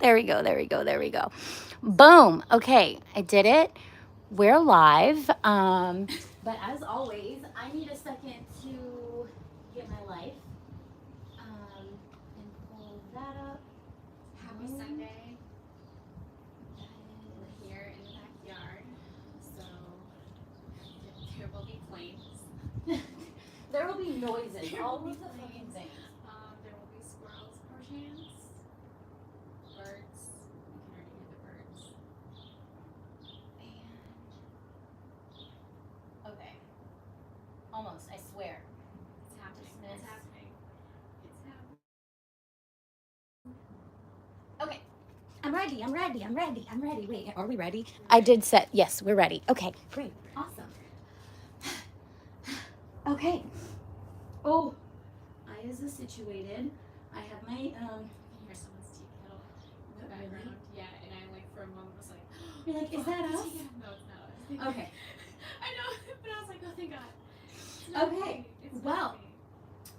There we go. There we go. There we go. Boom. Okay, I did it. We're live. But as always, I need a second to get my life. And pull that up. Happy Sunday. We're here in the backyard, so there will be planes. There will be noises. There All will of be the fucking planes. things. There will be squirrels, perchance, birds. You can already hear the birds. And Okay. Almost. I swear. it's happening. Just It's miss. happening. It's happening. Okay. I'm ready. I'm ready. I'm ready. I'm ready. Wait, are we ready? I did set. Yes, we're ready. Okay, great. Awesome. Okay. Oh, I is situated. I have my You can hear someone's tea kettle in the Really? background. Yeah, and I for a moment was like, You're like, is "Fuck, that the us? tea kettle." No, it's not us. Okay. I know, but I was like, oh, thank God. It's not Okay, me. It's well,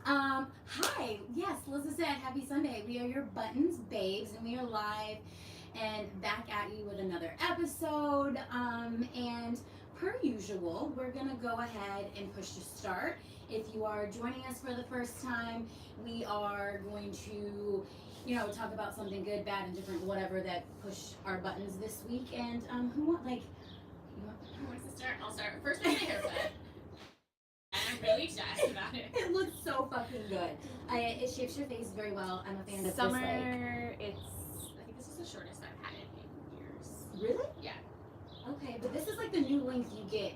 not me. Hi. Yes, Liza said, happy Sunday. We are your buttons babes, and we are live and back at you with another episode. And per usual, we're gonna go ahead and push to start. If you are joining us for the first time, we are going to, talk about something good, bad, and different, whatever that push our buttons this week. And who want like, Who wants to start? I'll start. First, with my haircut. And I'm really jazzed about it. It looks so fucking good. It shapes your face very well. I'm a fan of Summer, this. I think this is the shortest I've had it in years. Really? Yeah. Okay, but this is like the new length you get,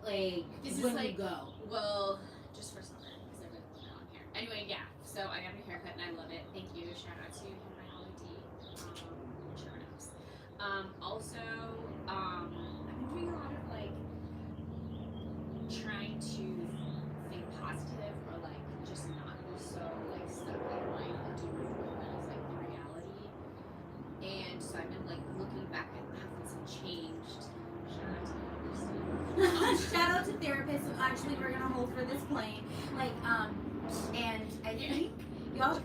like This is when like- you go. Well, just for summer, because I really love my long hair. Anyway, yeah. So I got my haircut and I love it. Thank you. Shout out to my Holly D. Shout outs. Also, I've been doing a lot of like trying to think positive or like just not be so like stuck in life and do what is like the reality. And so I've been like looking back at how things have changed. Shout out to Christy. Shout out to therapists who actually we're gonna hold for this plane. Like, and I think y'all.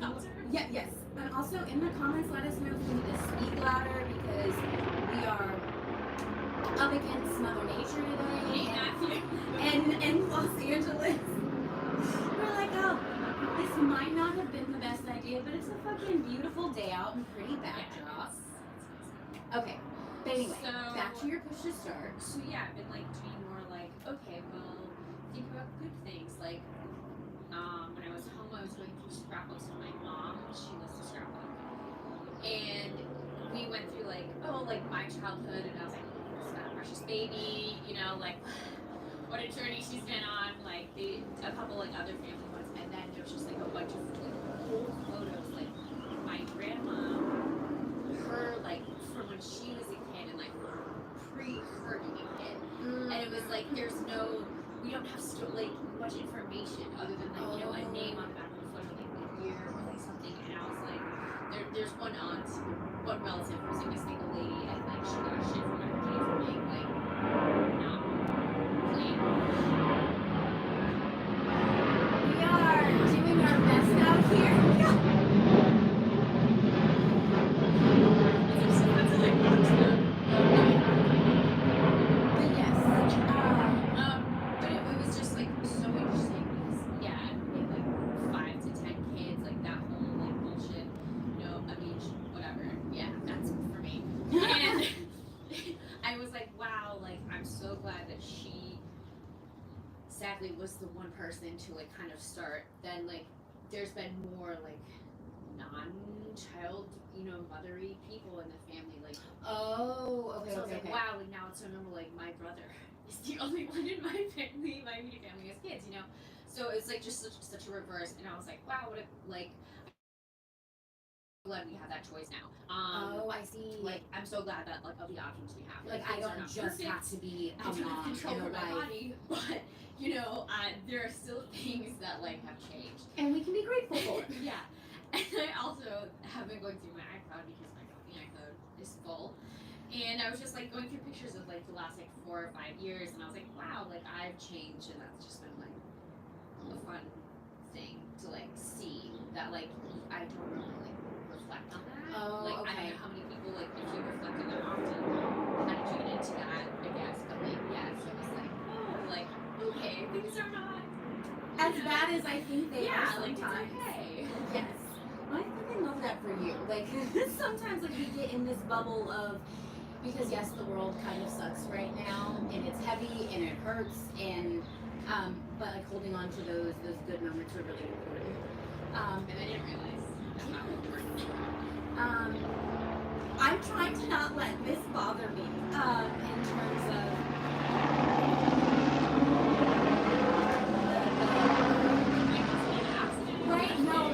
Yeah, yes. And also in the comments, let us know if we need to speak louder because we are up against Mother Nature Hey, today. Matthew. And in Los Angeles, we're like, oh, this might not have been the best idea, but it's a fucking beautiful day out and pretty backdrop. Okay, but anyway, So- back to your push to start. So yeah, I've been like doing more like, okay, well, think about good things. Like, when I was home, I was going through scrapbooks with my mom. She loves to scrapbook, and we went through like, oh, like my childhood, and I was like, oh, this is not a precious baby, like what a journey she's been on. Like a couple like other family ones, and then there's just like a bunch of like old photos, like my grandma, her like from when she was a kid and like pre-her being a kid. And it was like we don't have like much information other than like a name on the back of the photo, like a year or like something. And I was like, there's one aunt, one relative who's like a single lady, and like she got shit from her kid for being like not clean. We are doing our best out here. It's just fun to like watch them. But yes, But it was just like so interesting because yeah, we had like 5 to 10 kids, like that whole like bullshit. I mean whatever. Yeah, that's for me. And I was like, wow, like I'm so glad that she sadly was the one person to like kind of start. Then like there's been more like non-child, mothery people in the family. Like oh, okay, so I was okay, like, okay. wow, like now it's so normal. Like my brother is the only one in my family, my immediate family has kids, So it's like just such a reverse, and I was like, wow, what a like. Glad we have that choice now. Oh, I see. Like I'm so glad that like of the options we have. Like I things are don't not just perfect. have to be I a don't have mom control in a over my life, body, but there are still things that like have changed. and we can be grateful for it. Yeah, and I also have been going through my iCloud because my company iCloud is full, and I was just like going through pictures of like the last like 4 or 5 years, and I was like, wow, like I've changed, and that's just been like a fun thing to like see that like I don't really like reflect on that. Oh, like I okay. don't know how as bad as I think they are Yeah, like sometimes. it's okay. Yes. I fucking love that for you. Like sometimes like we get in this bubble of because yes, the world kind of sucks right now and it's heavy and it hurts and but like holding on to those good moments are really important. And I didn't realize how important. Um, I'm trying to not let this bother me in terms of right? No,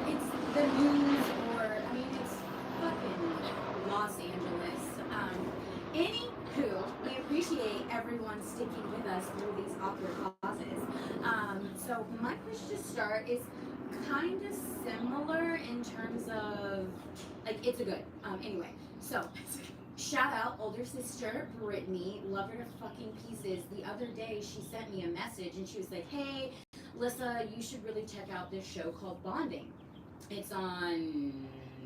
it's the news or I mean it's fucking Los Angeles. Anywho, we appreciate everyone sticking with us through these awkward pauses. So my question to start is kind of similar in terms of like it's a good. Anyway, so shout out older sister Brittany, love her to fucking pieces. The other day she sent me a message and she was like, "Hey, Lissa, you should really check out this show called Bonding. It's on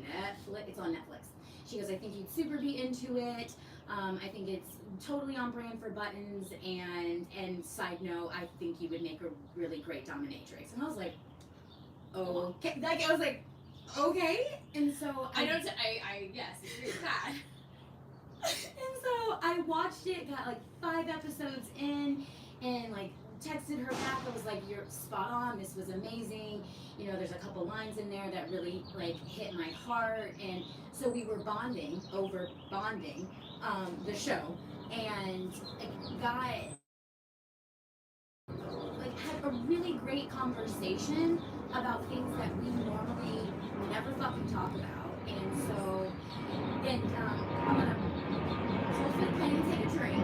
Netflix. It's on Netflix." She goes, "I think you'd super be into it. I think it's totally on brand for buttons. And side note, I think you would make a really great dominatrix." And I was like, "Okay." Like I was like, "Okay." And so I don't. I yes, agree with that. and so I watched it, got like 5 episodes in, and like texted her back. I was like, "You're spot on. This was amazing. You know, there's a couple lines in there that really like hit my heart." And so we were bonding over Bonding, the show, and like, got like had a really great conversation about things that we normally never fucking talk about. And so, and I'm gonna hold for the pen and take a drink.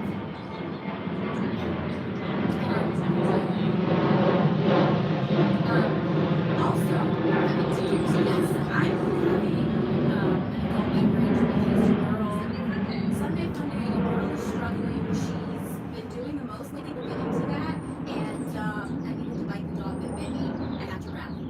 Also, yes, I'm having an adult beverage because girl, Sunday Funday, girl is struggling. She's been doing the most lately. We'll get into that. And I needed to bite the dog that bit me. I got to rally.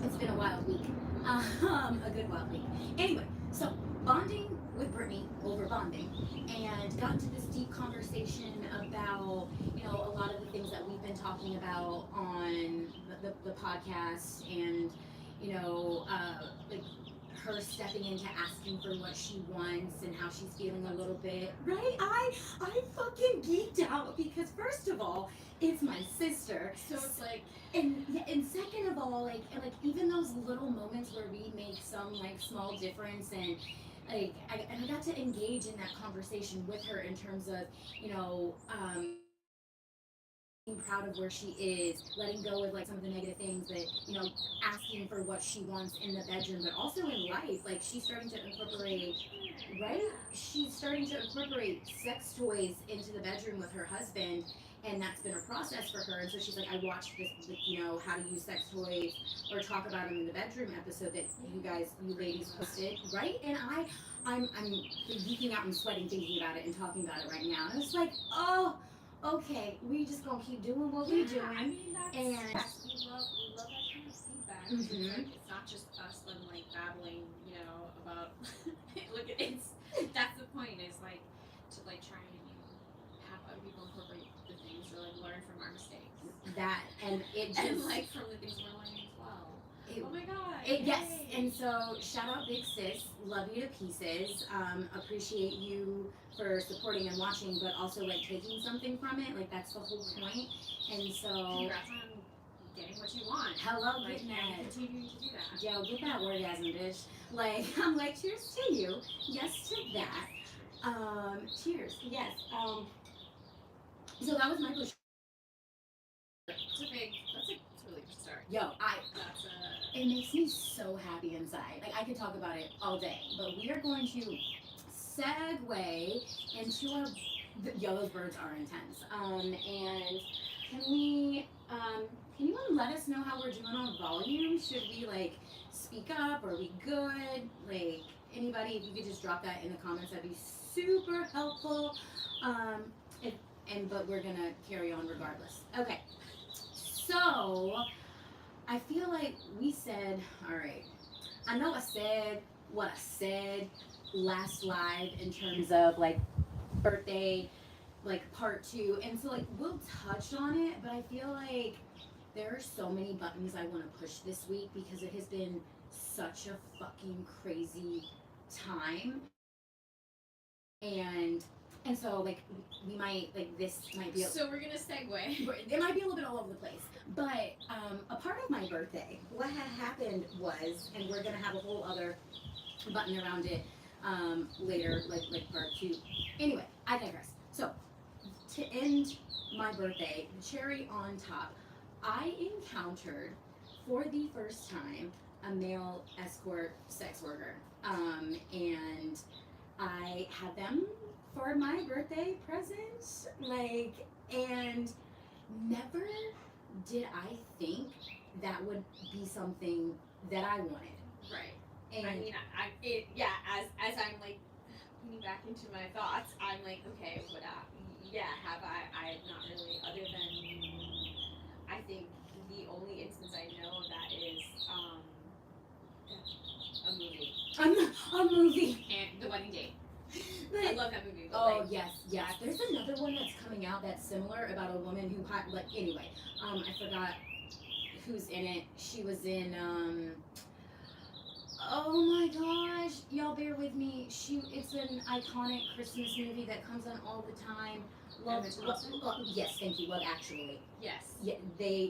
It's been a wild week. A good wild week. Anyway, so bonding with Brittany over Bonding and got into this deep conversation about a lot of the things that we've been talking about on the podcast and like her stepping into asking for what she wants and how she's feeling a little bit right. I fucking geeked out because first of all it's my sister, So it's like, and second of all, like even those little moments where we make some like small difference and like I got to engage in that conversation with her in terms of being proud of where she is, letting go of like some of the negative things, but asking for what she wants in the bedroom, but also in life. Like she's starting to incorporate, right? She's starting to incorporate sex toys into the bedroom with her husband, and that's been a process for her. And so she's like, I watched this, how to use sex toys or talk about them in the bedroom episode that you ladies posted, right? And I'm geeking out and sweating thinking about it and talking about it right now. And it's like, oh, okay, we just gonna keep doing what we doing. I mean, that's, And yes, we love that kind of feedback. Mhm. It's not just us them like babbling, about. Look at it's. That's the point. Is like to like try and have other people incorporate the things or like learn from our mistakes. that and it just And like from the things we're learning as well. it, Oh my god. yes, yay. and so shout out Big Sis, love you to pieces. Appreciate you for supporting and watching, but also like taking something from it. Like that's the whole point. And so Congrats on getting what you want. hello, Like, getting and that. continuing to do that. Yo, get that orgasm, bitch. Like I'm like, cheers to you. Yes to that. Cheers. Yes. So that was my push. That's a really good start. Yo, That's it makes me so happy inside. Like I could talk about it all day, but we are going to segue into our. Yo, those birds are intense. And can you let us know how we're doing on volume? Should we like speak up? Are we good? Like anybody, if you could just drop that in the comments, that'd be super helpful. But we're gonna carry on regardless. Okay. So I feel like we said, all right. I know I said what I said last live in terms of like birthday like part two, and so like we'll touch on it, but I feel like there are so many buttons I want to push this week because it has been such a fucking crazy time, and and so like we might like this might be So we're gonna segue. it might be a little bit all over the place, but a part of my birthday, what had happened was, and we're gonna have a whole other button around it later, like part two. Anyway, I digress. So to end my birthday, cherry on top, I encountered for the first time a male escort sex worker, and I had them for my birthday present, like, and never did I think that would be something that I wanted. Right. And I mean, as I'm like getting back into my thoughts, I'm like, okay, what? Have I not really, other than I think the only instance I know of that is a movie a movie. and The Wedding Date. I But, love that movie. But oh like, yes. There's another one that's coming out that's similar about a woman who like anyway. I forgot who's in it. She was in oh my gosh, y'all bear with me. It's an iconic Christmas movie that comes on all the time. Emma Thompson? Yes, thank you. Love Actually. yes. Yeah,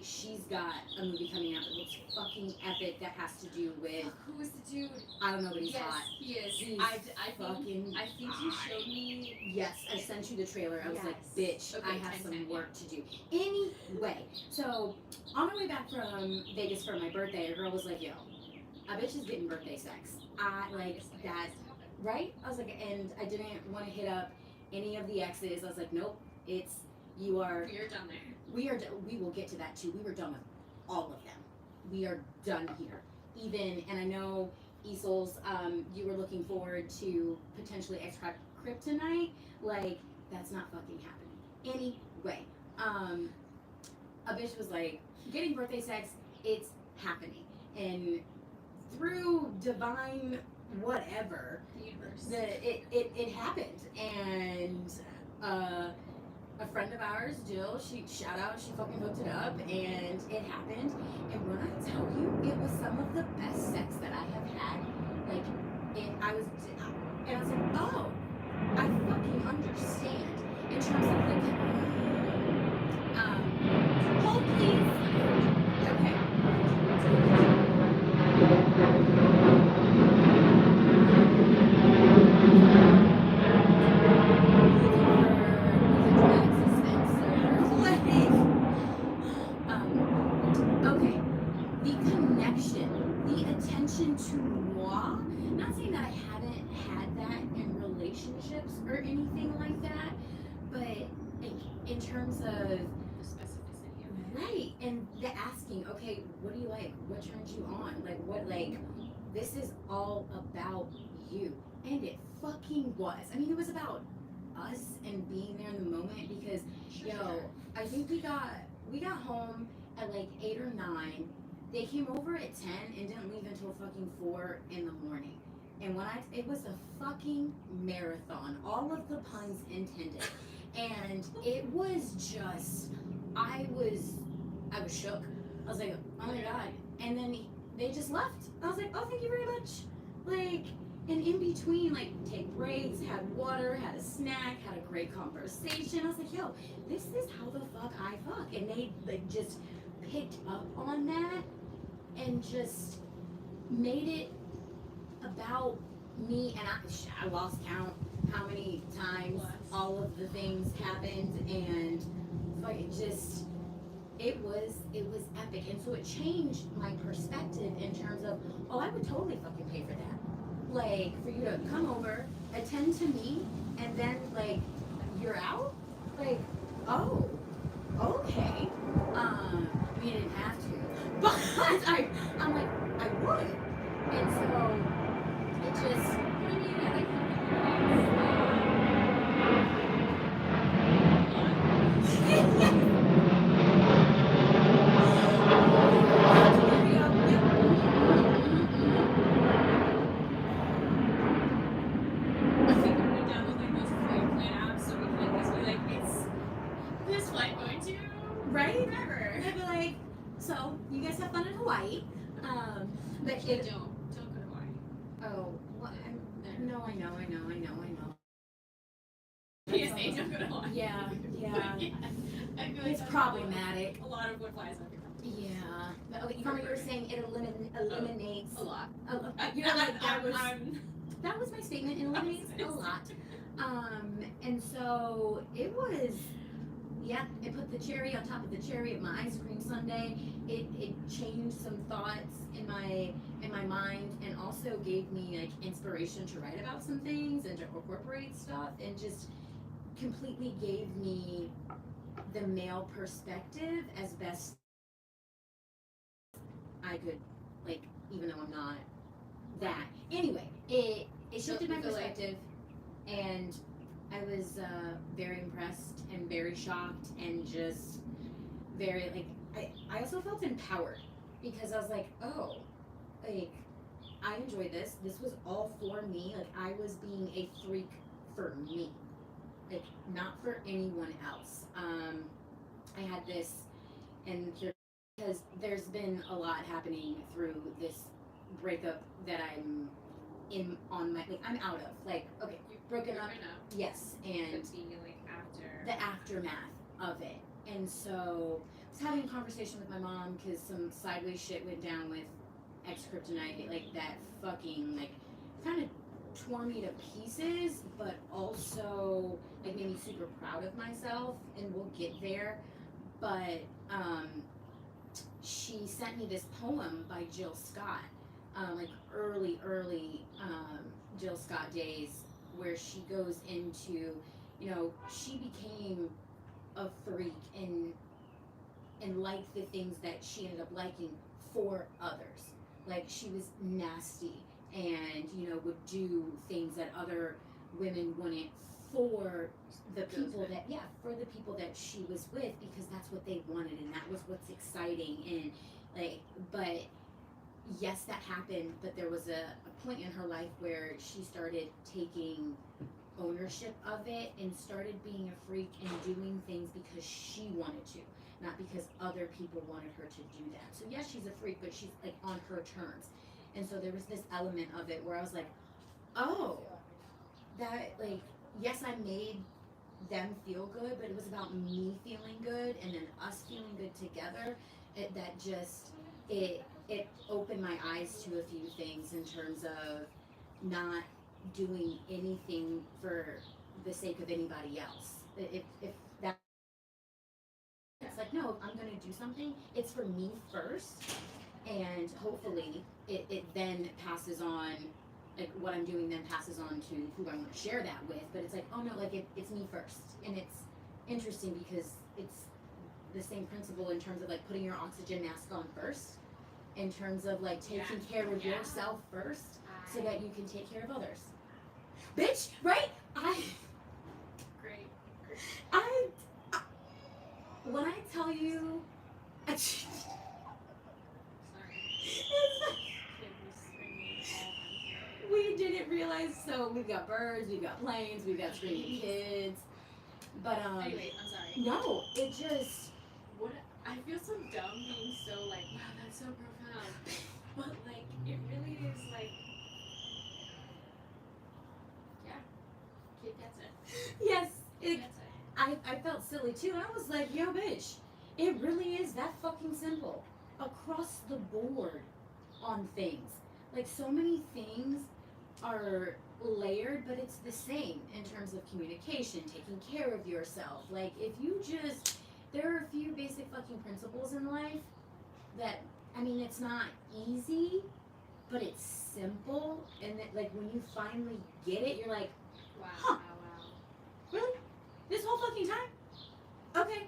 she's got a movie coming out that looks fucking epic that has to do with, Who was the dude? I don't know, but he's Yes, hot. he is. He's I fucking think you showed me. Yes, I sent you the trailer. I was like, Yes. bitch, Okay, I have 10, some 10, work to do. Anyway, so on our way back from Vegas for my birthday, a girl was like, yo, a bitch is getting birthday sex. I like that, right? I was like, and I didn't want to hit up any of the exes. I was like, nope, you are. We are done there. We will get to that too. We were done with all of them. We are done here. Even, and I know Easels, you were looking forward to potentially extra kryptonite. Like, that's not fucking happening. Anyway, a bitch was like, getting birthday sex, it's happening. And through divine whatever, The universe. it happened. And a friend of ours, Jill, she fucking hooked it up, and it happened. And when I tell you, it was some of the best sex that I have had. Like, I was like, oh, I fucking understand in terms of hold please. Okay, the connection, the attention to moi. Not saying that I haven't had that in relationships or anything like that, but in terms of The specificity of it. right, and the asking, okay, what do you like? What turns you on? This is all about you. And it fucking was. I mean, it was about us and being there in the moment because, I think we got home at like 8 or 9. They came over at 10 and didn't leave until fucking 4 in the morning. And it was a fucking marathon, all of the puns intended. And it was just, I was shook. I was like, oh my God. And then they just left. I was like, oh, thank you very much. Like, and in between, like, take breaks, had water, had a snack, had a great conversation. I was like, yo, this is how the fuck I fuck. And they, like, just picked up on that and just made it about me. And I lost count how many times all of the things happened. And like, it was epic. And so it changed my perspective in terms of, oh, I would totally fucking pay for that. Like, for you to come over, attend to me, and then, like, you're out? Like, oh, okay. I mean, I didn't have to, but I'm like, I would. And so, it just, I mean, I like I think I'm gonna download like those free plan apps so we can like It- don't go to Hawaii. Oh, what? No, I know. PSA, don't go to Hawaii. Yeah. I feel like It's that's problematic. A lot of what flies under. Yeah. But, okay, from what you were saying, it eliminates. A lot. You're like, I'm that was my statement. It eliminates a lot. And so it was, yeah, it put the cherry on top of the cherry of my ice cream sundae. It changed some thoughts in my mind, and also gave me like inspiration to write about some things and to incorporate stuff, and just completely gave me the male perspective as best I could, like, even though I'm not that. Anyway, it shifted my perspective, and I was very impressed and very shocked and just very, like, I also felt empowered, because I was like, oh, like, I enjoyed this. This was all for me. Like, I was being a freak for me, like, not for anyone else. I had this, and because there's been a lot happening through this breakup that I'm in on my, like, I'm out of, like, okay, broken up, yes, and like after the aftermath of it. And so I was having a conversation with my mom, because some sideways shit went down with ex kryptonite, like, that fucking, like, kind of tore me to pieces, but also, like, made me super proud of myself, and we'll get there. But she sent me this poem by Jill Scott, like early Jill Scott days, where she goes into, she became a freak and liked the things that she ended up liking for others. Like, she was nasty, and would do things that other women wouldn't, for the people that, for the people that she was with, because that's what they wanted, and that was what's exciting. And, like, but yes, that happened, but there was a point in her life where she started taking ownership of it, and started being a freak and doing things because she wanted to, not because other people wanted her to do that. So yes, she's a freak, but she's, like, on her terms. And so there was this element of it where I was like, oh, that, like, yes, I made them feel good, but it was about me feeling good, and then us feeling good together. It opened my eyes to a few things, in terms of not doing anything for the sake of anybody else. If that, it's like, no, if I'm going to do something, it's for me first, and hopefully it then passes on, like, what I'm doing then passes on to who I want to share that with. But it's like, oh no, like, it's me first. And it's interesting, because it's the same principle in terms of, like, putting your oxygen mask on first, in terms of, like, taking care of yourself first, so that you can take care of others. Bitch, right? Great. When I tell you, Sorry. Kid was screaming all we didn't realize. So we've got birds, we've got planes, we've got screaming kids. But Anyway, I'm sorry. no, it just, What I feel so dumb being so like, wow, that's so profound. But like, it really is like, yeah, kid gets it. yes, Kid gets it. I felt silly too. I was like, yo, bitch, it really is that fucking simple across the board on things. Like, so many things are layered, but it's the same in terms of communication, taking care of yourself. Like, if you just, there are a few basic fucking principles in life that, I mean, it's not easy, but it's simple, and that, like, when you finally get it, you're like, Wow, Huh. wow. really? This whole fucking time? Okay.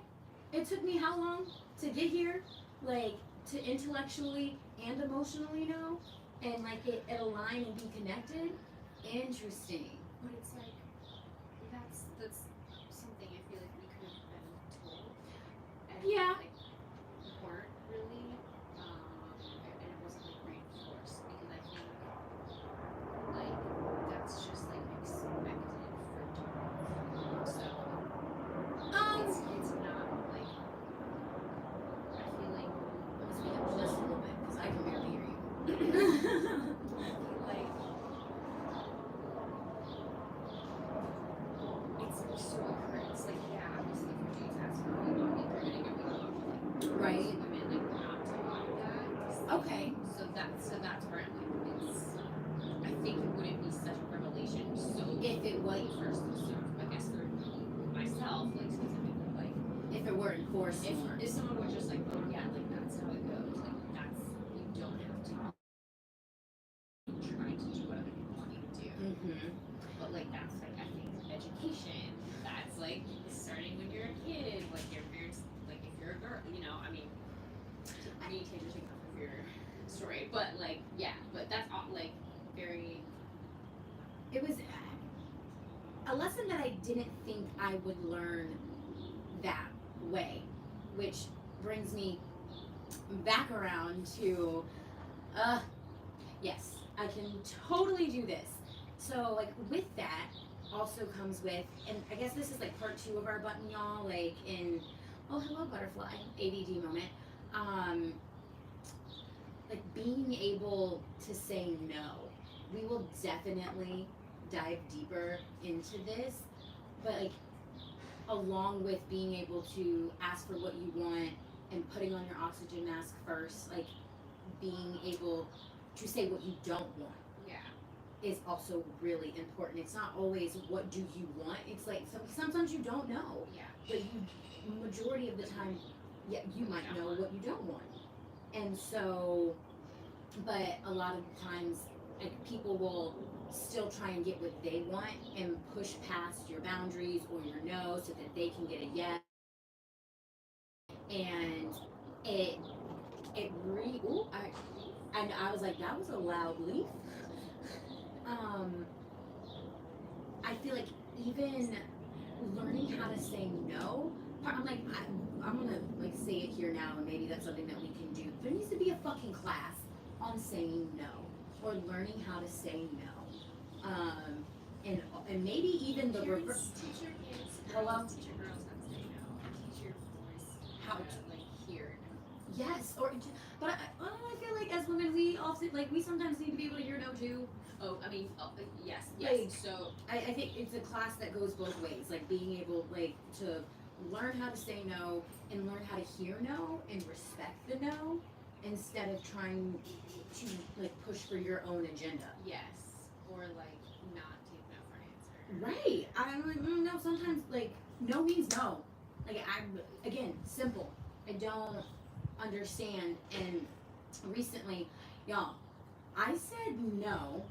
It took me how long to get here? Like, to intellectually and emotionally know, and, like, it align and be connected? Interesting. But it's like, that's something I feel like we could have been told. And Yeah. like, weren't really, and it wasn't like reinforced, because I think like that's just like expected for doing. So it's not like, I feel like Let me speak up just a little bit, because I can barely hear you. so that's where I'm like, I think it wouldn't be such a revelation. So If it was, first, so I guess for myself, like specifically, like if it were enforced more. if someone were just like, oh yeah, like that's how it goes, like that's you don't have to try to do what other people want you to do. But like that's like I think education. That's like starting when you're a kid, like your parents, like if you're a girl, you know, I mean, me take your thing off of your story, but like yeah, but that's all like very. It was a lesson that I didn't think I would learn that way, which brings me back around to, yes, I can totally do this. So, like, with that also comes with, and I guess this is like part 2 of our button, y'all, like in, oh, hello, butterfly, ADD moment. Like, being able to say no. We will definitely dive deeper into this, but like, along with being able to ask for what you want and putting on your oxygen mask first, like being able to say what you don't want is also really important. It's not always what do you want. It's like sometimes you don't know, but you majority of the time, yeah, you might know what you don't want. And so, but a lot of times, like people will still try and get what they want and push past your boundaries or your no so that they can get a yes. And I was like, that was a loud leaf. I feel like even learning how to say no, I'm like, I'm gonna like say it here now, and maybe that's something that we can do. There needs to be a fucking class on saying no or learning how to say no. And maybe even the reverse. Teach your kids. Hello? Teach your girls how to say no. Teach your boys How to like hear no. Yes, but I feel like as women we sometimes need to be able to hear no too. Oh, I mean, yes. Like, So I think it's a class that goes both ways, like being able like to learn how to say no and learn how to hear no and respect the no instead of trying to like push for your own agenda. yes, or like not take no for an answer. Right. I'm like, no, sometimes like no means no. Like I'm again, simple. I don't understand, and recently, y'all, I said no.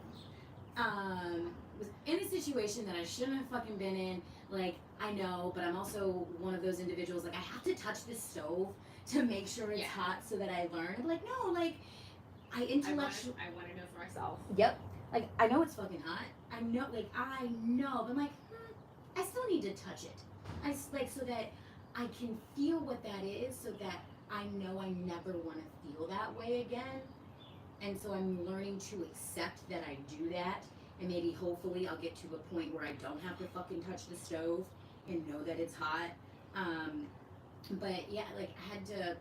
Was in a situation that I shouldn't have fucking been in. Like, I know, but I'm also one of those individuals, like, I have to touch the stove to make sure it's hot so that I learn. I'm like, no, like, I intellectually. I want to know for myself. Yep. Like, I know it's fucking hot. I know, but I'm like, I still need to touch it. So that I can feel what that is, so that I know I never want to feel that way again. And so I'm learning to accept that I do that, and maybe hopefully I'll get to a point where I don't have to fucking touch the stove and know that it's hot. But yeah, like I had to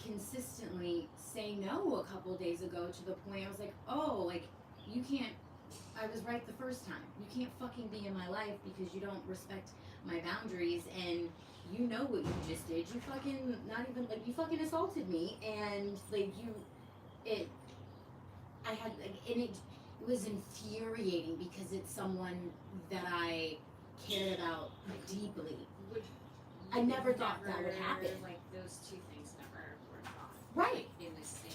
consistently say no a couple days ago to the point I was like, oh, like you can't. I was right the first time. You can't fucking be in my life because you don't respect my boundaries, and you know what you just did. You fucking not even like you fucking assaulted me, and like I had like, and it was infuriating because it's someone that I cared about deeply. I never thought that would happen. Like those two things never were thought. Right. In the same.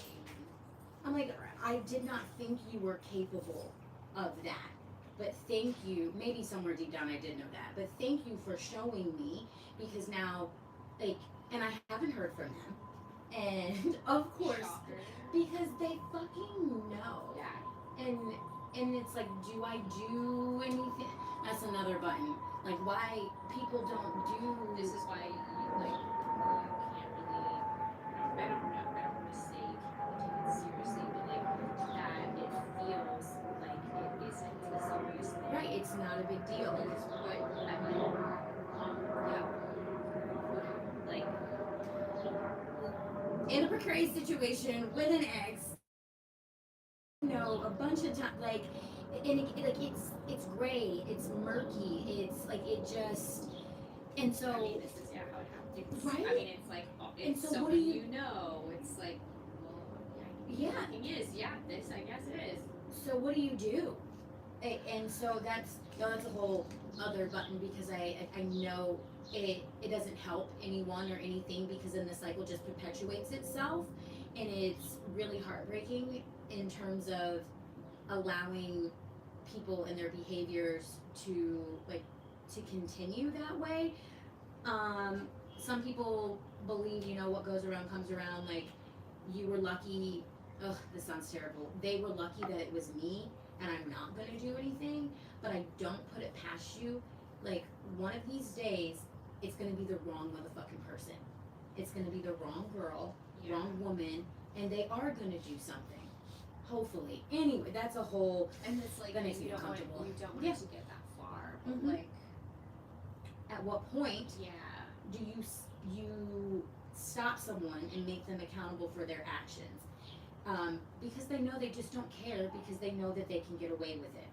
I'm like, I did not think you were capable of that. But thank you. Maybe somewhere deep down I did know that. But thank you for showing me, because now, like, and I haven't heard from them. And of course, Shocker. because they fucking know. Yeah. And it's like, do I do anything? That's another button. Like, why people don't do. This is why you like you can't really. I don't know. I don't want to say you can't really take it seriously, but like that it feels like it isn't a serious thing. Right. It's not a big deal. Because what I mean, yeah. Like In a precarious situation with an ex, a bunch of times, like, and it's gray, it's murky, it's like it just, and so. I mean, this is how it happens. Right. I mean, it's like it's And so so what when do you- know, it's like, well, Yeah. Nothing is. Yeah, this I guess it is. So what do you do? And so that's a whole other button, because I know it doesn't help anyone or anything, because then the cycle just perpetuates itself, and it's really heartbreaking in terms of allowing people and their behaviors to like to continue that way. Some people believe, what goes around comes around. Like, you were lucky. Ugh, this sounds terrible. They were lucky that it was me, and I'm not gonna do anything. But I don't put it past you. Like, one of these days, it's gonna be the wrong motherfucking person. It's gonna be the wrong girl, Yeah. wrong woman, and they are gonna do something. Hopefully. Anyway, that's a whole. And it's like That makes me you don't want uncomfortable. you don't want Yeah. it to get that far, but Mhm. like At what point yeah, do you stop someone and make them accountable for their actions? Because they know they just don't care, because they know that they can get away with it,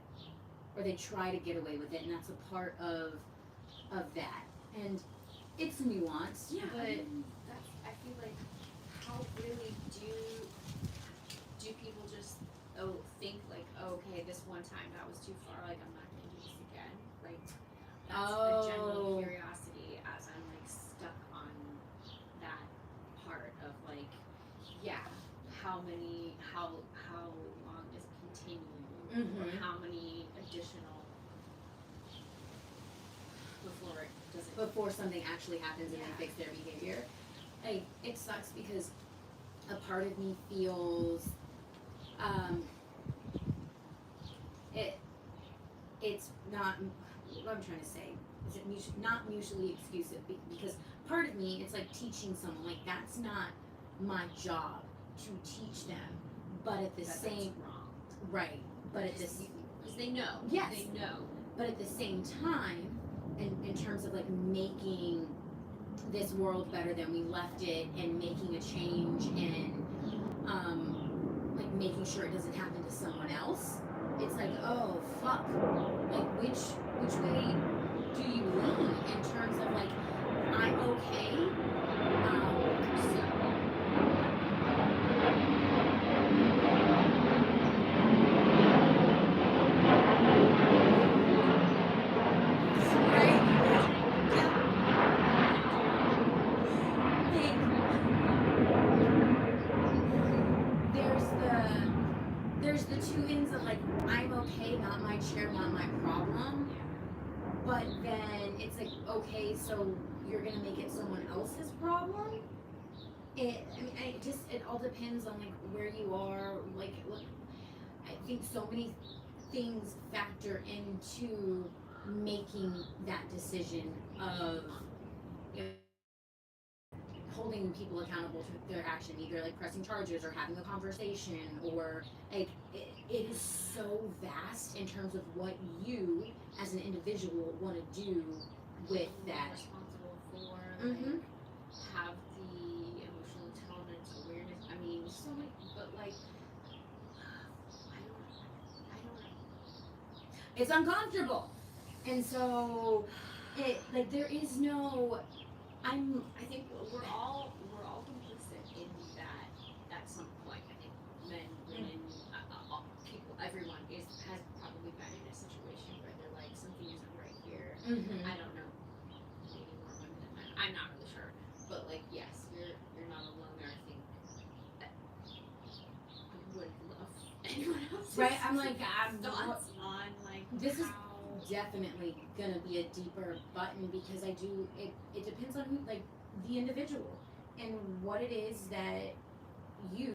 or they try to get away with it, and that's a part of that. And it's nuanced, yeah. but I mean, that's I feel like how really do people just think like, okay, this one time that was too far, like I'm not gonna do this again, like that's a general Oh. curiosity as I'm like stuck on that part of like, yeah, how long does it continue, or Mhm. how many additional before it does it before something actually happens and Yeah. they fix their behavior, like, it sucks because a part of me feels um, it's not what I'm trying to say is it not mutually exclusive, because part of me, it's like teaching someone, like, that's not my job to teach them, but at the that's same wrong. right, but at this Because they know. Yes. They know. but at the same time, in terms of like making this world better than we left it, and making a change, and like making sure it doesn't happen to someone else, it's like, oh fuck, like which way do you lean in terms of like, I'm okay, right? There's the two ends of like, I'm okay, not my chair, not my problem. But then it's like, okay, so you're gonna make it someone else's problem. It all depends on like where you are. Like, look, I think so many things factor into making that decision of, you know, holding people accountable to their action, either like pressing charges or having a conversation, or like it is so vast in terms of what you as an individual want to do with that. Responsible for like, Mhm. have the emotional intelligence, awareness. I mean, so many, but like, I don't know. It's uncomfortable, and so it like there is no. I think we're all complicit in that at some point. I think men, women, people, everyone has probably been in a situation where they're like, something isn't right here. Mhm. I don't know, maybe more women than men. I'm not really sure, but like, yes, you're not alone there. I think that I would love anyone else. Right, I'm like, thoughts on like This is how definitely gonna be a deeper button, because it depends on who, like, the individual, and what it is that you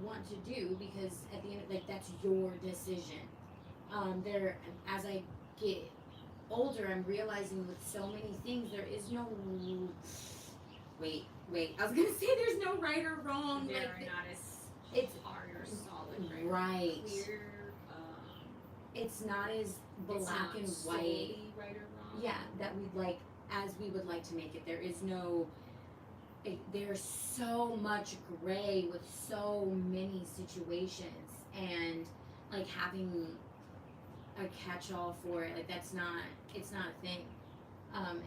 want to do, because at the end, like, that's your decision. There, as I get older, I'm realizing with so many things there is no wait I was gonna say there's no right or wrong, they're like, not as it's hard or solid, right. clear. It's not as It's black not and white. solely right or wrong. Yeah, that we'd like, as we would like to make it. There is no. There's so much gray with so many situations, and like having a catch-all for it, like that's not. It's not a thing.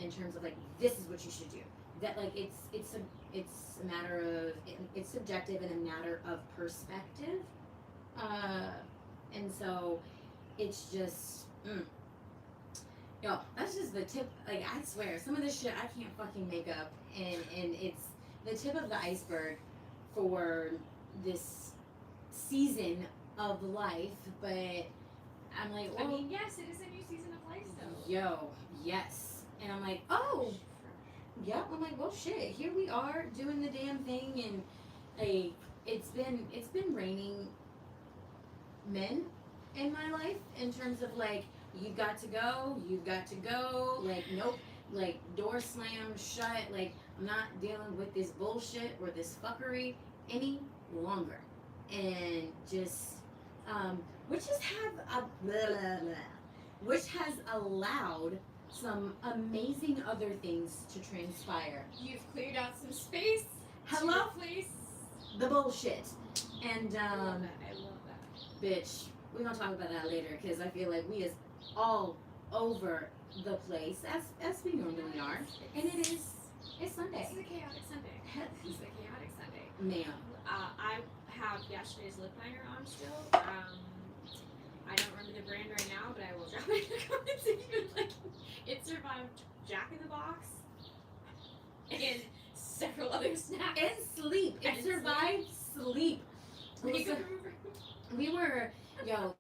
In terms of like, this is what you should do. That like it's it's a matter of it's subjective and a matter of perspective. And so it's just yo, that's just the tip. Like I swear, some of this shit I can't fucking make up, and it's the tip of the iceberg for this season of life. But I'm like, well, I mean, yes, it is a new season of life, though. yo, yes, and I'm like, oh, yep. I'm like, well, shit. Here we are doing the damn thing, and like it's been raining men in my life in terms of like you've got to go, like nope, like door slammed shut, like I'm not dealing with this bullshit or this fuckery any longer, and just which has have a which has allowed some amazing other things to transpire. You've cleared out some space. Hello? To replace. The bullshit. And I love that. bitch, we're gonna talk about that later because I feel like we is all over the place as we normally are. And it is it's Sunday. This is a chaotic Sunday. This is a chaotic Sunday. Ma'am. I have yesterday's lip liner on still. I don't remember the brand right now, but I will drop it in the comments if you would like. It survived Jack in the Box and several other snacks. And sleep. It And survived sleep. Makeup We were yo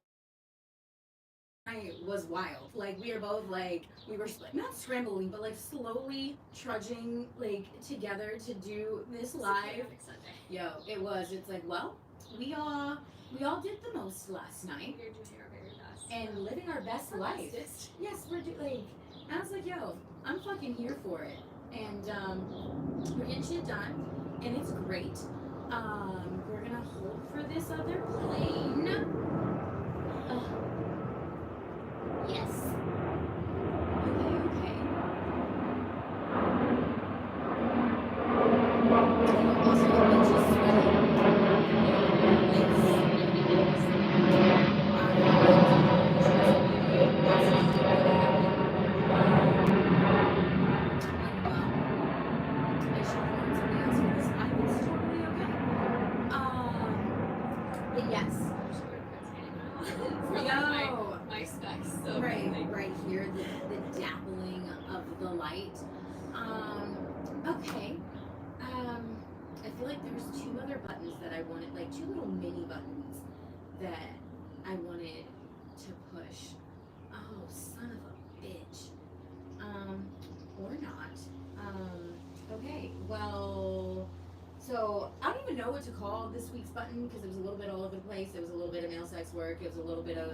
I was wild. Like we were both like we were not scrambling, but like slowly trudging like together to do this live. chaotic Sunday. Yo, it was. It's like, well, we all did the most last night We're doing our very best. and living our best life. Bestest. Yes, we're like. I was like, yo, I'm fucking here for it, and we're getting shit done, and it's great. We're gonna hold for this other plane. Yes. Okay. Also, I'm just but yes. For like Yo. my specs. So Right here, the dappling of the light. Okay. I feel like there's two other buttons that I wanted, like two little mini buttons that I wanted to push. Oh, son of a bitch. Or not. Okay, well, so I don't even know what to call this week's button because it was a little bit all over the place. It was a little bit of male sex work. It was a little bit of,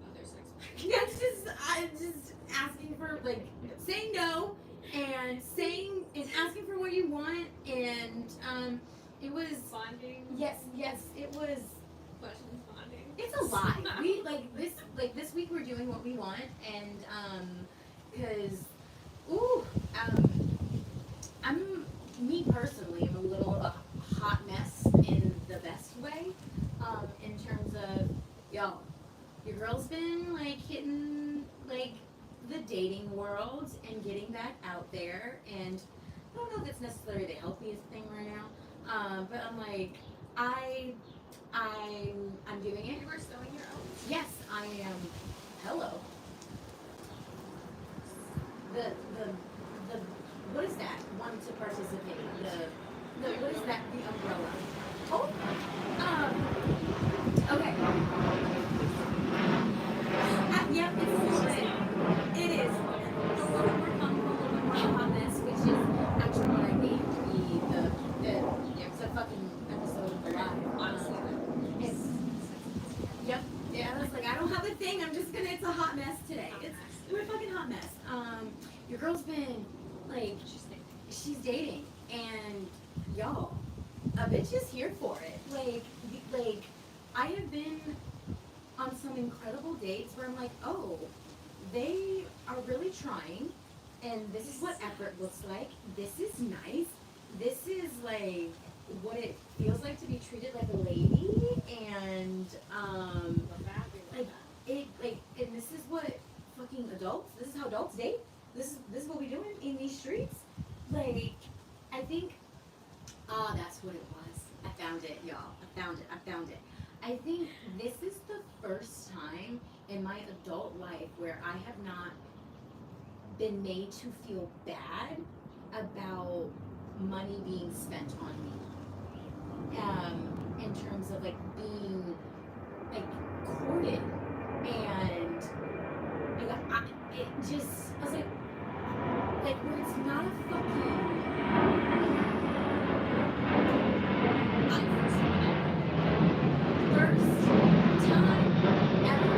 Other sex work. yeah, I'm just asking for like saying no and asking for what you want, and it was Bonding. yes, it was. Questions bonding. It's a lie. We this week we're doing what we want, and because I'm me personally I'm a little of a hot mess in the best way, in terms of y'all. Your girl's been like hitting like the dating world and getting back out there, and I don't know if it's necessarily the healthiest thing right now, but I'm like I'm doing it. You were sewing your own. Yes, I am. Hello. The what is that? Want to participate? The what is that? The umbrella. Oh. Okay. Yep, it's a little bit. It is a little bit more comfortable, a little bit more honest, which is actually what I named the fucking episode of the live. Honestly, It's, yep. Yeah, I was like, I don't have a thing. I'm just gonna. It's a hot mess today. We're a fucking hot mess. Your girl's been like, she's dating, and y'all, a bitch is here for it. Like, I have been on some incredible dates where I'm like, oh, they are really trying, and this is what effort looks like. This is nice. This is like what it feels like to be treated like a lady, and and this is what fucking adults. This is how adults date. This is what we doing in these this is the first time in my adult life where I have not been made to feel bad about money being spent on me. In terms of like being like courted and it just I was like where it's not a fucking first time ever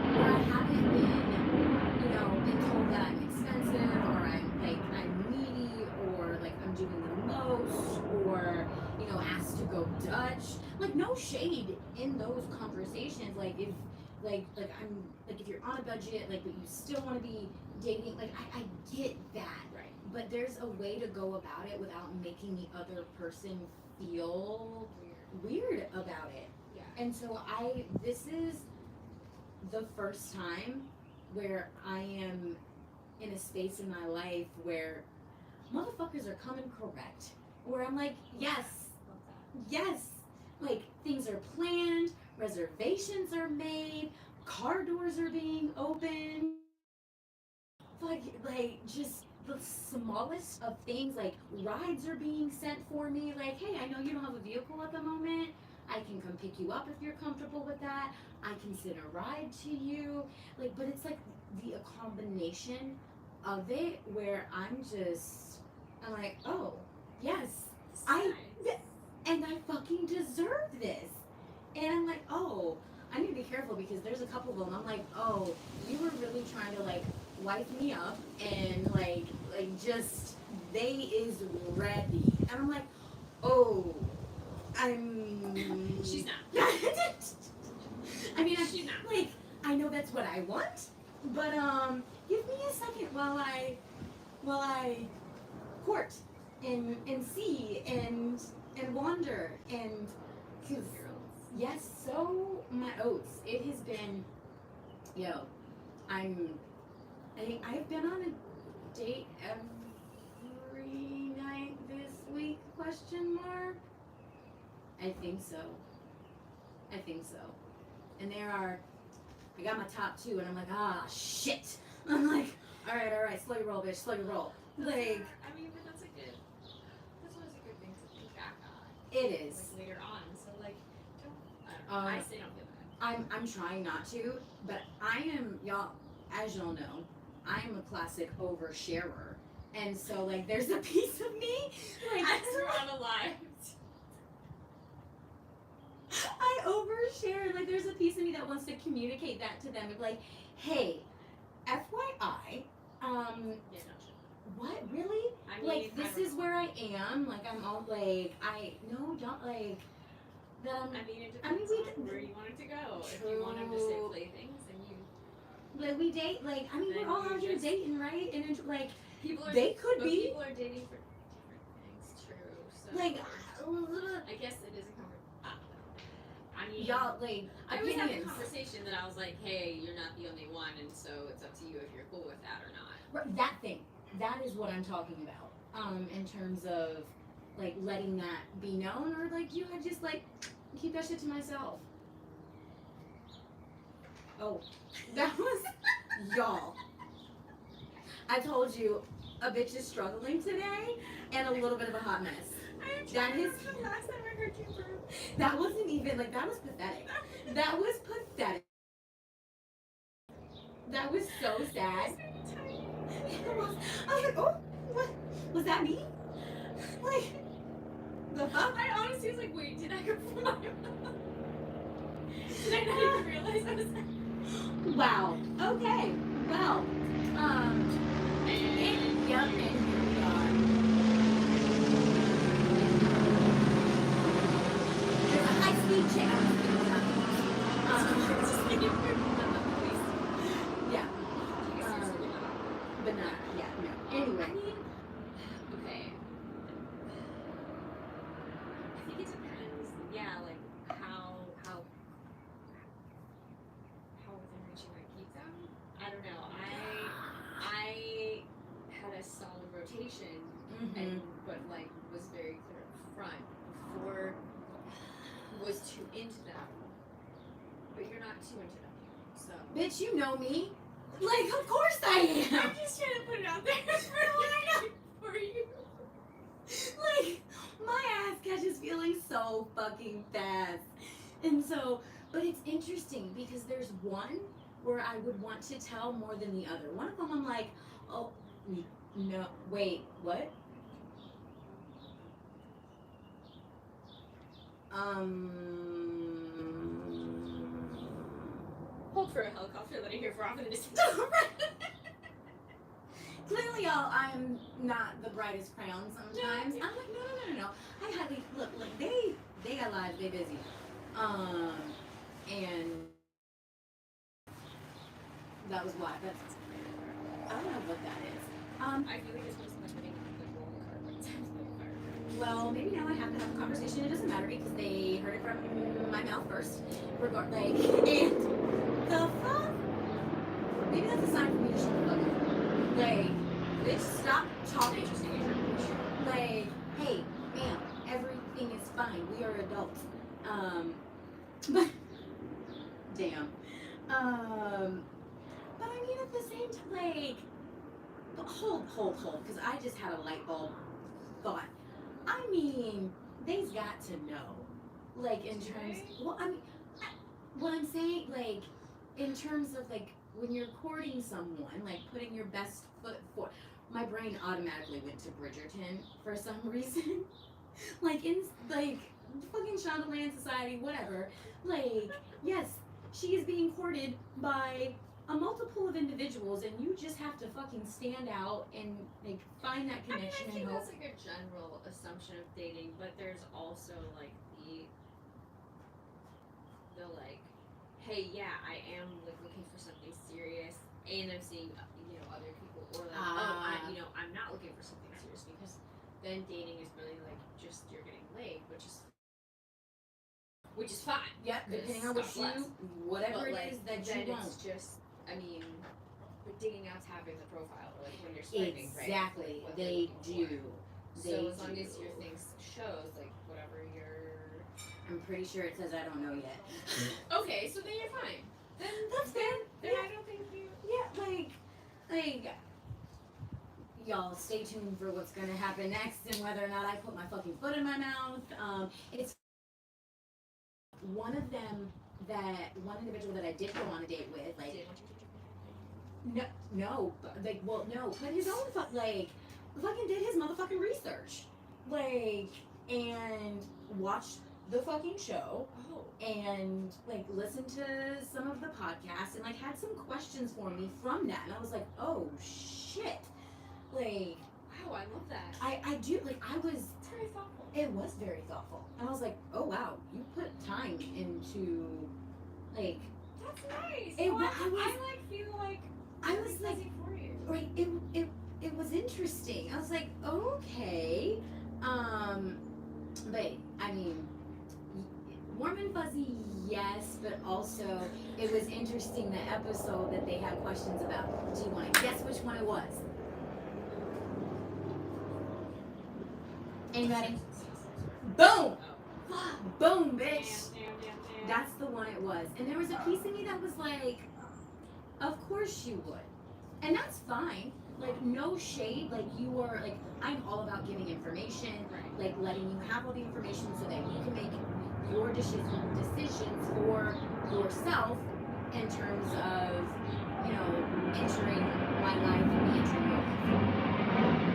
where I haven't been, you know, been told that I'm expensive or I'm needy or like I'm doing the most or, you know, asked to go Dutch. Like no shade in those conversations. Like if I'm like if you're on a budget, like but you still want to be dating, like I get that. Right. But there's a way to go about it without making the other person feel weird about it. Yeah. And so this is the first time where I am in a space in my life where motherfuckers are coming correct. Where I'm like, yes, Love that. yes. Like things are planned, reservations are made, car doors are being opened. Like just the smallest of things, like rides are being sent for me. Like, hey, I know you don't have a vehicle at the moment. I can come pick you up if you're comfortable with that. I can send a ride to you. Like, but it's like a combination of it where I'm like, oh, yes, I and I fucking deserve this. And I'm like, oh, I need to be careful because there's a couple of them. I'm like, oh, you were really trying to like wipe me up and like just they is ready. And I'm like, oh, She's not. I mean, She's not. like I know that's what I want, but give me a second while I court and see and wander and because yes, so my oats. It has been, I've been on a date every night this week? Question mark. I think so. And I got my top two, and I'm like, ah, shit. I'm like, all right, slow your roll, bitch, slow your roll. Like, I mean, but that's always a good thing to think back on. it is. Like later on, so like, I say don't feel bad. I'm trying not to, but I am, y'all, as y'all know, I am a classic oversharer. And so, like, there's a piece of me, like, As we're on a live. I overshare. Like, there's a piece of me that wants to communicate that to them. Like, hey, FYI, Yeah, no, what, really? I mean, Like, this is where I am. Like, I'm all, like, don't, like, that I'm, I mean, it depends on where you want it to go. If you want them to say playthings, and you. like, we date, like, I mean, Then we're all you out here just- dating, right? And, it's, like, People are. they could but be, People are dating for different things. True. So. like, I guess it is a conversation. I mean, y'all, like, I always have a opinions. conversation that I was like, hey, you're not the only one, and so it's up to you if you're cool with that or not. Right, that thing. That is what I'm talking about. In terms of like letting that be known, or like you had just like keep that shit to myself. Oh, that was y'all. I told you a bitch is struggling today and a little bit of a hot mess. That is the last time I heard you burp. that wasn't even like that was pathetic. That was pathetic. That was so sad. I was like, oh, what was that me? Like, the fuck? I honestly was like, wait, did I go for my Did I not even realize I was Wow. Okay. Well, and yep, and here we are. There's a high-speed chick. Yeah. But not, yeah, no. Anyway. I mean, okay. I think it depends. Yeah, like how within reach you might keep them. I don't know. I had a solid rotation but like was very clear up front before was too into them. But you're not too into them, so. Bitch, you know me. Like, of course I am. I'm just trying to put it out there for you. Like, my ass catches feelings so fucking fast. And so, but it's interesting because there's one where I would want to tell more than the other. One of them I'm like, oh, no, wait, what? Hold for a helicopter that I hear for off in the distance. Clearly, I'm not the brightest crown sometimes. I'm like, no. I highly look. They got lives. They busy. And that was why. That's I don't know what that is. I feel like it's supposed to be like roll the card, but it sounds like a card. Well, maybe now I have to have a conversation. It doesn't matter because they heard it from my mouth first. And the fuck? Maybe that's a sign for me to shut the fuck up. Like, bitch, stop talking. Like, hey, ma'am, everything is fine. We are adults. But damn. But I mean, at the same time, like, hold, because I just had a light bulb thought. I mean, they's got to know, like, in terms. Well, I mean, what I'm saying, like, in terms of like when you're courting someone, like putting your best foot forward. My brain automatically went to Bridgerton for some reason. Like in like fucking Shondaland Society, whatever. Like, yes, she is being courted by a multiple of individuals, and you just have to fucking stand out and like find that connection. I mean, I think and hope. that's like a general assumption of dating, but there's also like the like, hey, yeah, I am like looking for something serious, and I'm seeing other people, or like, I'm not looking for something serious, because then dating is really like just you're getting laid, which is fine. Yep, depending on whatever But, it like, is that then you want. it's just, I mean, but dating out's having the profile, like when you're swiping, right? Exactly, What they they're looking do. for. They So as long do. as your thing shows, like whatever your. I'm pretty sure it says I don't know yet. Okay, so then you're fine. Then That's fair. Then Yeah. I don't think you. Yeah, like, y'all stay tuned for what's gonna happen next and whether or not I put my fucking foot in my mouth. It's one individual that I did go on a date with, like, no, put his own fucking did his motherfucking research, like, and watched the fucking show. Oh. And like listened to some of the podcasts and like had some questions for me from that, and I was like, oh shit, like, Wow, I love that. I do, like, It's very thoughtful. it was very thoughtful, and I was like, oh wow, you put time into, like, That's nice. It Well, wa- I was- I like feel like I was like, busy for you. right, it was interesting. I was like, okay, but I mean, warm and fuzzy, yes, but also it was interesting the episode that they had questions about. Do you want to guess which one it was? Anybody? Boom! Oh. Boom, bitch! Damn. That's the one it was. And there was a piece of me that was like, of course you would. And that's fine. Like, no shade. Like, you are, like, I'm all about giving information, Right. like, letting you have all the information so that you can make your decisions for yourself in terms of, entering my life and me entering your life.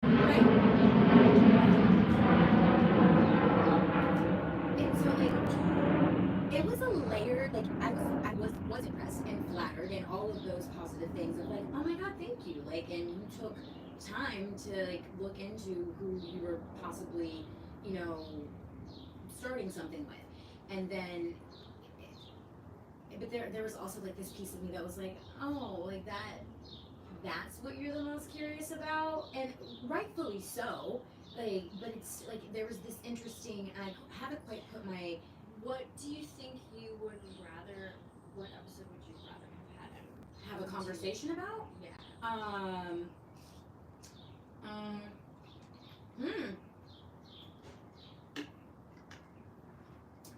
Right. And so, like, it was a layered, like, I was impressed and flattered and all of those positive things of like, oh my god, thank you, like, and you took time to like look into who you were possibly, starting something with. And then, but there was also like this piece of me that was like, oh, like that's what you're the most curious about, and rightfully so. Like, but it's like there was this interesting, and I haven't quite put my What do you think you would rather? What episode would you rather have had? Have a conversation about? Yeah. Hmm.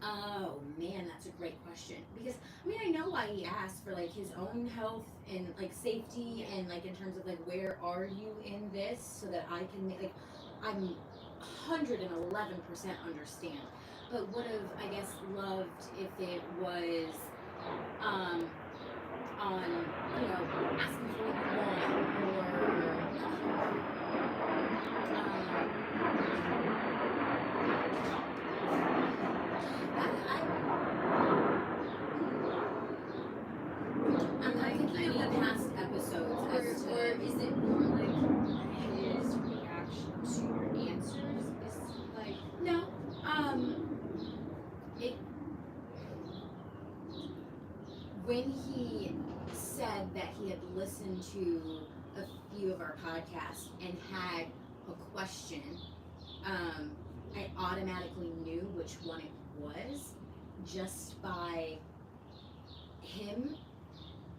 Oh man, that's a great question. Because I mean, I know why he asked for like his own health and like safety and like in terms of like where are you in this, so that I can like I'm 111% understand. But would have I guess loved if it was um on asking for what you want or I'm thinking of the past episodes as Or to is it more like his reaction to your answers? Is like no it when he said that he had listened to a few of our podcasts and had a question, I automatically knew which one it was just by him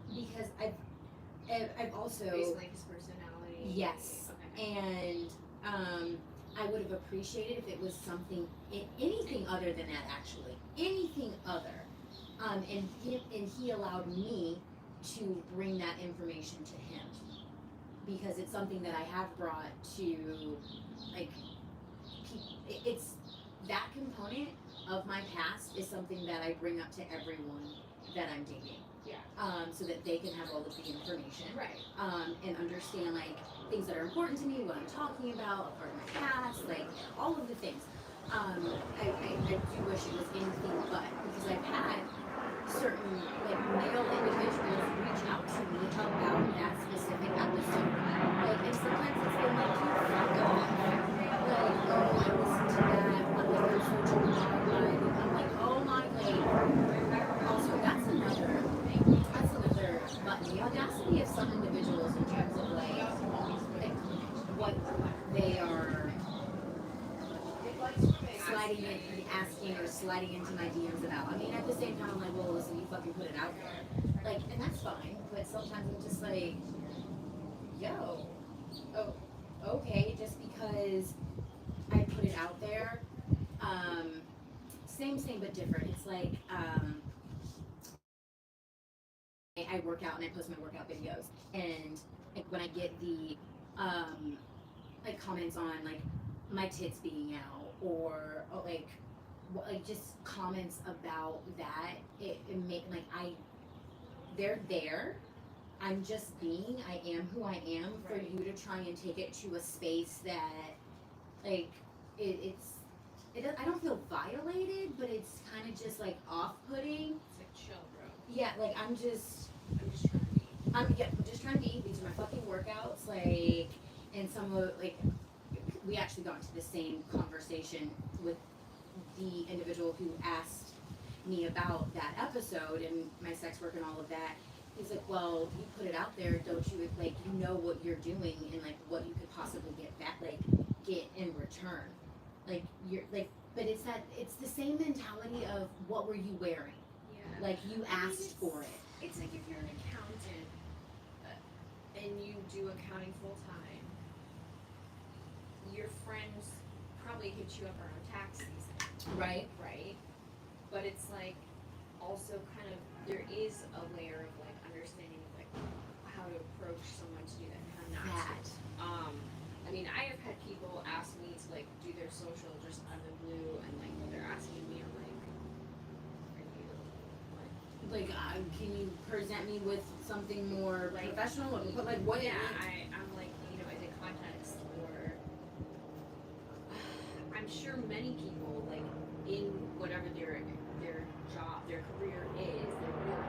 because I've also basically his personality. yes Okay. and I would have appreciated if it was something anything other than that actually anything other and he allowed me to bring that information to him because it's something that I have brought to like it's that component of my past is something that I bring up to everyone that I'm dating. Yeah. So that they can have all of the information. Right. And understand like things that are important to me, what I'm talking about, a part of my past, like all of the things. I do wish it was anything but because I've had certain like male individuals reach out to me about that specific episode. Like and sometimes it's been like, dude, fuck off. Like, oh, I listened to that, but like I'm so traumatized. I'm like, oh my god. Also, that's another button. The audacity of some individuals in terms of like what they are sliding in, asking or sliding into my DMs about. I mean, at the same time, I'm like, well, listen, you fucking put it out there, like, and that's fine. But sometimes I'm just like, yo, oh, okay, just because I put it out there, same but different. It's like, I work out and I post my workout videos, and like when I get the like comments on like my tits being out or like just comments about that, it make like they're there. I'm just being. I am who I am. For Right. you to try and take it to a space that like I don't feel violated, but it's kind of just like off-putting. It's like chill, bro. Yeah, like I'm just I'm just trying to be. I'm just trying to be. These are my fucking workouts, like, and some of like, we actually got into the same conversation with the individual who asked me about that episode and my sex work and all of that. He's like, well, you put it out there, don't you? Like, you know what you're doing and like what you could possibly get back, like, get in return. Like you're like, but it's the same mentality of what were you wearing? Yeah. Like you asked for it. It's like if you're an accountant and you do accounting full time, your friends probably hit you up around tax season, Right. right? But it's like also kind of there is a layer of like understanding like how to approach someone to do that and how not That. to. I mean, I have had people ask me to like do their social just out of the blue, and like they're asking me, I'm like, are you what? Like, can you present me with something more Like- professional? But like, what? Yeah, I'm like, you know, is it context or I'm sure many people like in whatever their job, their career is, their work,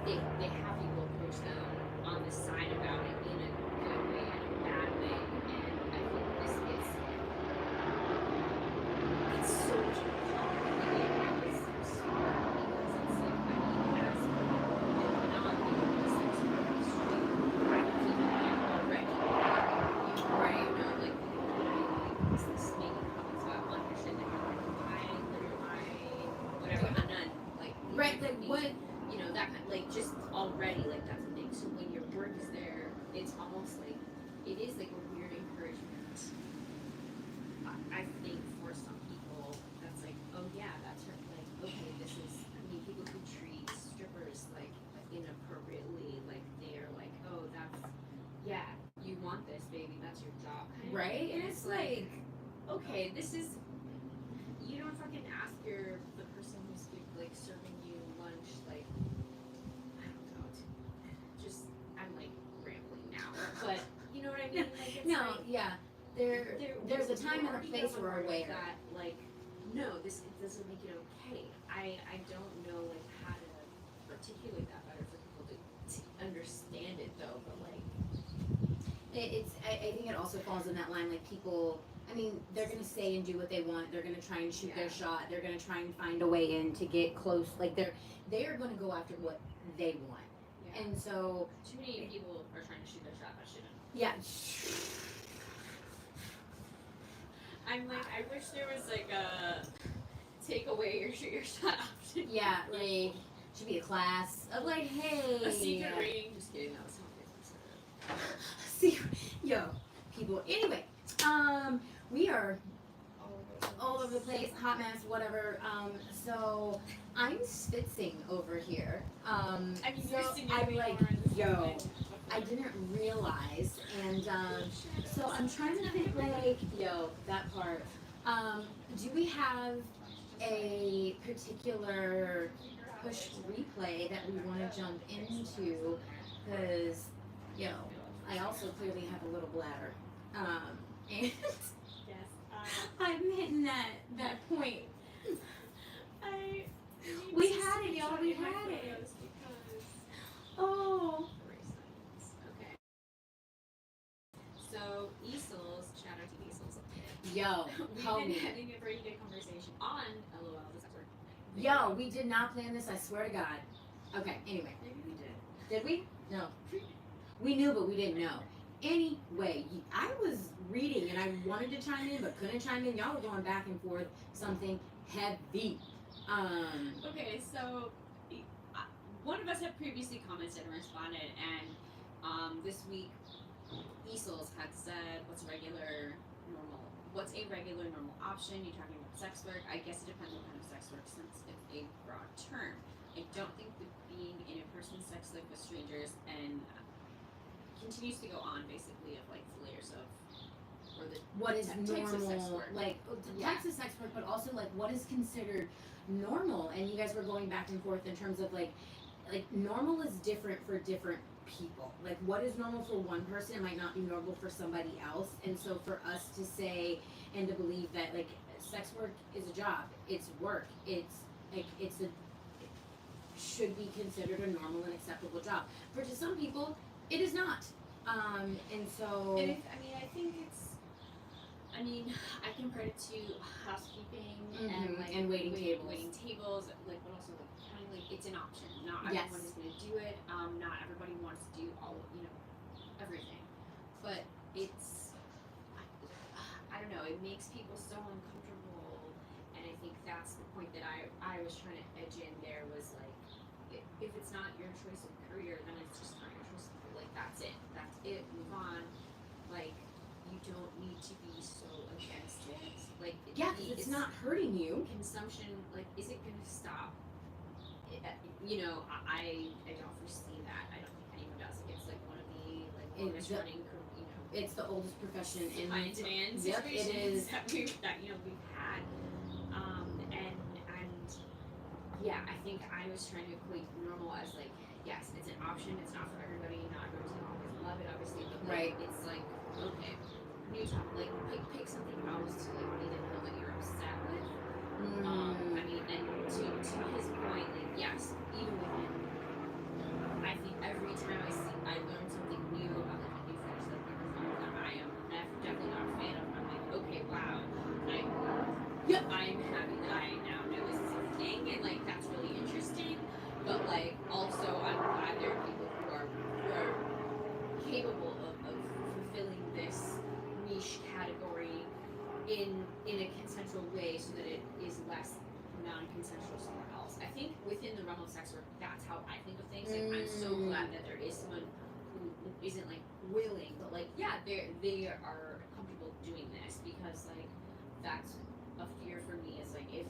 they have people approach them on the side about it in a good way and a bad way, and I think it's so much more complicated. It's so smart because it's like I mean, as a non-legal sex worker, straight female already, Right. you know, like it's this making comments about understanding my life, my whatever Right, like me, what? you know, that kind, like just already like that's a thing. So when your work is there, it's almost like it is like a weird encouragement. I think for some people, that's like, oh yeah, that's her. Like, okay, this is. I mean, people who treat strippers like inappropriately, like they're like, oh, that's yeah, you want this, baby, that's your job, kind of Right, thing. and it's like, okay, this is. You don't fucking ask the person who's like serving you lunch, like I don't know, just I'm like rambling now, but you know what I mean? Like it's no, like, yeah. There's a time and a place where we're aware. That like no, this it doesn't make it okay. I don't know like how to articulate that better for people to understand it though, but like I think it also falls in that line, like people. I mean, they're gonna say and do what they want. They're gonna try and shoot their shot. They're gonna try and find a way in to get close. Like they are gonna go after what they want. yeah. And so Too many people are trying to shoot their shot that shouldn't. yeah. I'm like, I wish there was like a take away or shoot your shot option. Yeah, like should be a class of like, hey. A secret rating. Just kidding. That was not Secret. Yo, people. Anyway, we are all over the place, hot mess, whatever. So I'm spitzing over here. I mean, so I'm like, yo, I didn't realize, and so I'm trying to think, like, yo, that part. Do we have a particular push replay that we want to jump into? Because, yo, I also clearly have a little bladder, and. I'm hitting that point. We had it, y'all. We had it. Oh. Okay. So Easels, shout out to Easels. Yo, We've been having a very good conversation on LOL. Does that work? Yo, we did not plan this. I swear to God. Okay. Anyway. Maybe we did. Did we? No. We knew, but we didn't know. Anyway, I was reading and I wanted to chime in but couldn't chime in. Y'all were going back and forth something heavy. Okay, so one of us had previously commented and responded, and this week Easels had said, "What's a regular normal option?" You're talking about sex work. I guess it depends on what kind of sex work, since it's a broad term. I don't think that being in a person's sex life with strangers and continues to go on basically of like the layers of or the what is types of sex normal, work. like types of sex work, but also like what is considered normal. And you guys were going back and forth in terms of like normal is different for different people. Like what is normal for one person might not be normal for somebody else. And so for us to say and to believe that like sex work is a job, it's work, it's like it should be considered a normal and acceptable job. For to some people, it is not. And so. And I think it's. I mean, I compared it to housekeeping and like waiting tables. Waiting tables, like, but also like kind of like it's an option. Not Yes. everyone is going to do it. Not everybody wants to do all everything. But it's. I don't know. It makes people so uncomfortable, and I think that's the point that I was trying to edge in. There was like. If it's not your choice of career, then it's just not your choice of career. Like, that's it. That's it. Move on. Like, you don't need to be so against it. Like, Yeah, because it's not hurting you. Consumption, like, is it going to stop? I don't foresee that. I don't think anyone does. It's like one of the longest running, It's the oldest profession in high demand yep, situations it is. that we've had. Yeah, I think I was trying to equate normal as like, yes, it's an option, it's not for everybody, not everybody's gonna always love it, obviously, but like, it's like, okay, new topic, like, pick something else to like be the hill that you're upset with. I mean, and to his point, like, yes, even within, I think every time I learn something new about like a new fetish that I am definitely not a fan of, I'm like, okay, wow, I'm happy that I now know this is a thing, and like that's really interesting. But like also, I'm glad there are people who are capable of fulfilling this niche category in a consensual way, so that it is less non-consensual somewhere else. I think within the sex work. That's how I think of things. Like I'm so glad that there is someone who isn't like willing, but like yeah, they are comfortable doing this, because like that's a fear for me. Is like if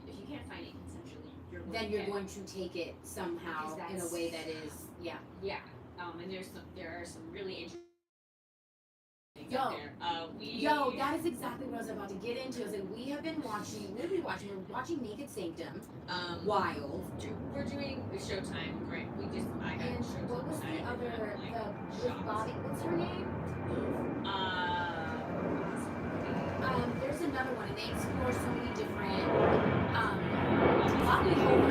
you can't find it consensually, then you're going to take it somehow in a way that is yeah. And there are some really interesting things Yo, out there. That is exactly what I was about to get into. I was like, we're watching Naked Sanctum. Wild. We're doing Showtime, right? I got And Showtime. what was the tonight, other, and, like, with Bobby, what's her name? There's another one, and they explore so many different, Bobby Hope,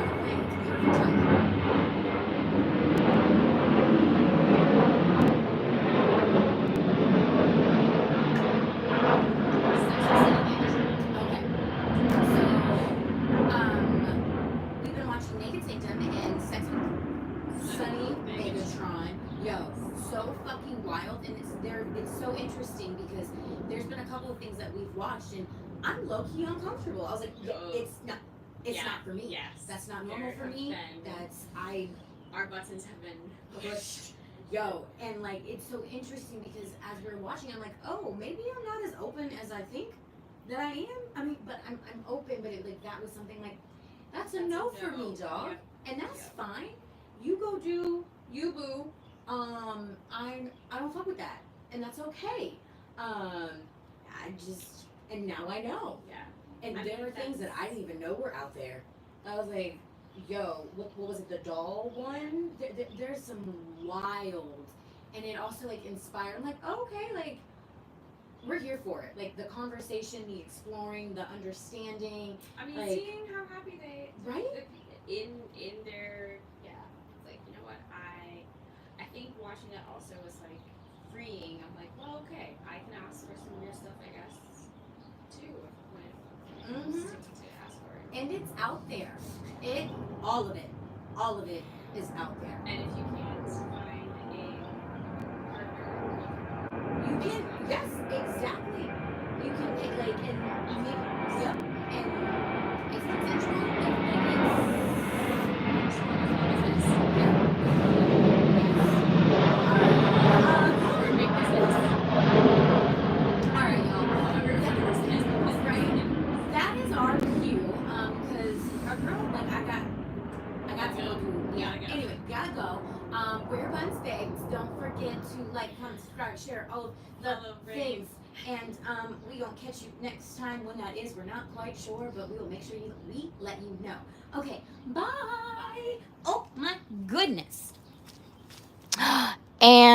perfect timing. We've been watching Naked Sanctum and Sex with Sunny Megatron. Yo, so fucking wild, and it's so interesting because there's been a couple of things that we've watched, and I'm low key uncomfortable. I was like, it's not for me. Yes. That's not normal for me. Our buttons have been pushed. Yo, and like it's so interesting because as we're watching, I'm like, oh, maybe I'm not as open as I think that I am. I mean, but I'm open, but that was something like, that's a no for me, dog. Yeah. And that's fine. You go do you, boo. I don't fuck with that, and that's okay. And now I know. Yeah. And there are things that I didn't even know were out there. I was like, yo, what was it, the doll one? There's some wild, and it also like inspired. I'm like, oh, okay, like we're here for it. Like the conversation, the exploring, the understanding. I mean, like, seeing how happy right in their it's like, you know what, I think watching it also was like freeing. I'm like, well, okay, I can ask for some weird stuff, I guess, too, when it comes to ask for it. And it's out there. All of it is out there. And if you can't find a partner, You can, yes, exactly. You can and it's consensual. Alright, y'all. That is our cue. Because our girl, like I got to go do. Yeah. Anyway, gotta go. Wear buns, babes. Don't forget to like, comment, subscribe, share all of the things. And we gonna catch you next time. When that is, we're not quite sure, but we will make sure we let you know. Okay, bye. Oh my goodness. And